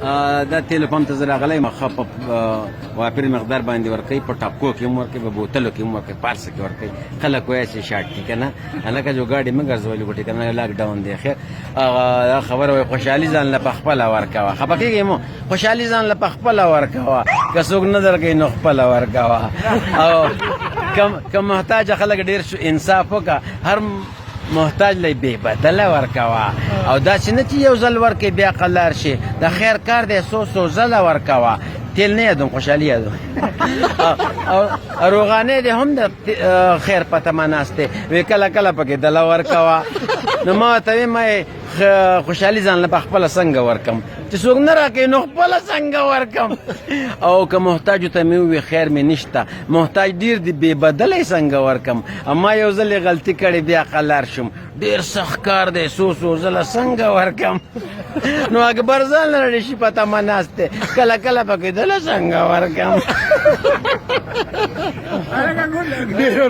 دا تیلو پمپ ته زه راغلی یم ښه په وافر مقدار باندې ورکوي په ټاپکو کې هم ورکوي په بوتلو کې هم ورکوي په هر څه کې ورکوي خلک وایي چې شاټ دي که نه هلکه جو ګاډي مه ګرځولي ګوټې که نه لاک ډاون دی خیر دا خبره وایي خوشحالي ځان له په خپله ورکوه خفه کېږې مو خوشحالي ځان له په خپله ورکوه که څوک نه درکوي نو خپله ورکوه او که محتاجه خلک ډېر انصاف وکړه هر محتاج لی بے بدله ورکوا او دا چې نه چې یو ځل ورکې بیا قلار شي د خیر کار دی څو ځله ورکوا تیل نه یادوم خوشحالي یادوم او روغانې دی هم د خیر په تمه ناست دی وی کله کله پکې دله ورکوه نو ما ورته ویم خوشحالي ځان له په خپله څنګه ورکم چې څوک نه راکوي نو خپله څنګه ورکم او که محتاجو ته مې ووي خیر مې نشته محتاج ډېر دی بې بدله یې څنګه ورکم اما یو ځل یې غلطي کړې بیا قلار شم ډېر سخت کار دی څو ځله څنګه ورکم نو اکبر ځان لرې شي په تمه ناست دی کله کله پکې دله څنګه ورکم